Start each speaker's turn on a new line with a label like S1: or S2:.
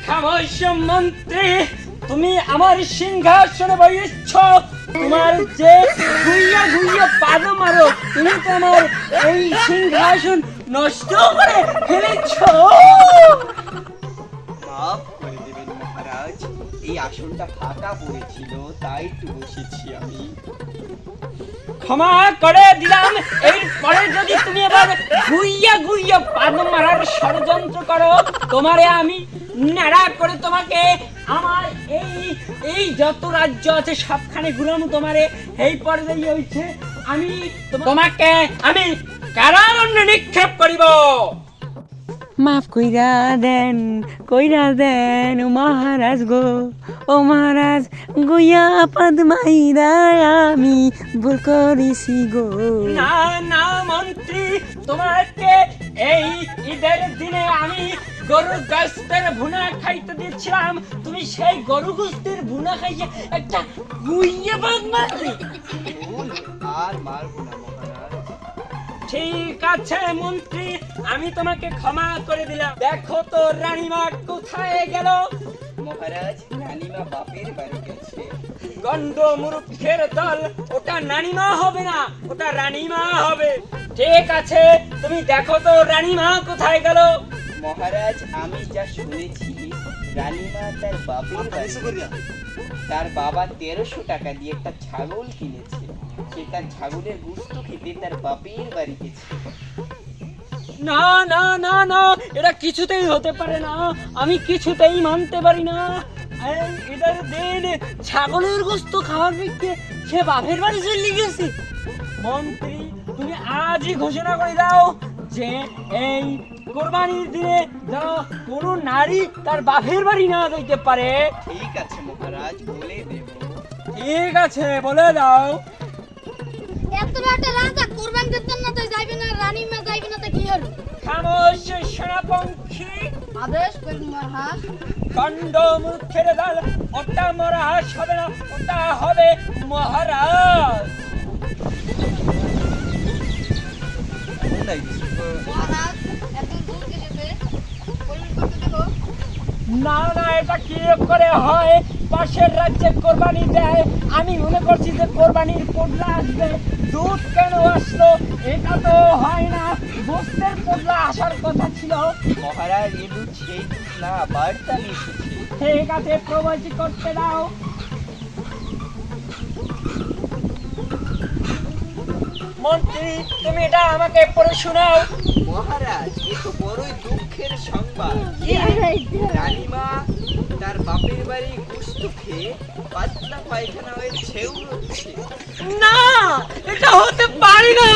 S1: খামোশ মন্ত্রী, তুমি আমার সিংহাসনে বসেছ, তোমার যে ঘুইয়া ঘুইয়া পাদ মারো, তুমি তো আমার এই সিংহাসন নষ্ট করে ফেলেছ।
S2: মাফ করে দেবেন মহারাজ, এই আসনটা ফাঁকা পড়েছিল তাই একটু বসেছি আমি।
S1: ক্ষমা করে দিলাম। এরপরে যদি তুমি আবার ঘুইয়া ঘুইয়া পাদ মারার ষড়যন্ত্র করো, তোমারে আমি ন্যাড়া করে তোমাকে আমার এই এই যত রাজ্য আছে সবখানে ঘুরানো তোমারে এই পর্যায়ে হইছে আমি তোমাকে আমি কারারণ্যে নিক্ষেপ করিব। মাফ কইরা দেন ও মহারাজ গো, ও মহারাজ গুইয়া পাদ মাইরা আমি ভুল করেছি গো। না না মন্ত্রী, তোমাকে এই ঈদের দিনে আমি গরুর গোস্তের ভুনা খাইতে দিচ্ছিলাম, তুমি সেই গরু গোস্তের ভুনা খাইয়ে একটা গুইয়া পাদ মারলি।
S2: আর মারবো না মহারাজ।
S1: ঠিক আছে মন্ত্রী, আমি তোমাকে ক্ষমা করে দিলাম। দেখো তো রানীমা কোথায় গেল?
S2: মহারাজ, রানীমা বাপের বাড়ি গেছে।
S1: গন্ড মূর্খের দল, ওটা নানিমা হবে না, ওটা রানীমা হবে। ঠিক আছে, তুমি দেখো তো রানীমা কোথায় গেল।
S2: মহারাজ, আমি যা শুনেছি রানীমা তার বাপের বাড়ি, তার বাবা 1300 টাকা দিয়ে একটা ছাগল কিনেছে, সে তার ছাগলের গোশত খেতে তার বাপের বাড়ি গেছে।
S1: না না না না, এটা কিছুতেই হতে পারে না, আমি কিছুতেই মানতে পারি না। এই ঈদের দিন ছাগলের গোশত খাওয়ার পক্ষে সে বাপের বাড়ি চলে গেছে। মন্ত্রী, তুমি আজই ঘোষণা করে দাও যে এই কোরবানির দিনে যেন কোনো নারী তার বাপের বাড়ি না যাইতে পারে।
S2: ঠিক আছে মহারাজ, বলে দেব।
S1: ঠিক আছে, বলে দাও।
S3: এত একটা রাজা কুরবান দিতেন না, তো যাইবে না, রানীমা যাইবে না, তো কি হলো?
S1: খামোশ সেনাপঙ্খী,
S3: আদেশ করুন মহারাজ।
S1: খণ্ড মূর্খের দল, ওটা মহারাজ হবে না, ওটা হবে মহারাজ।
S3: মহারাজ এত দূর গেছে, বলুন করতে দেবো।
S1: না না, এটা কি করে হয়? পাশের রাজ্যে কোরবানি দেয়, আমি মনে করছি যে কোরবানির পোটলা আসবে, দুধ কেন আসলো? এটা তো হয় না, গোস্তের পোটলা আসার কথা ছিল।
S2: মহারাজ, এ দুধ সেই দুধ না, বার্তা এসেছে।
S1: ঠিক আছে, প্রবাসী করতে দাও। মন্ত্রী, তুমি এটা আমাকে পড়ে শোনাও।
S2: মহারাজ, এ তো বড়ই দুঃখের সংবাদ। রানীমা তার বাপের বাড়ি গোশত খেয়ে পাতলা পায়খানা হয়ে ছেউ হচ্ছে।
S1: না, এটা হতে পারে না।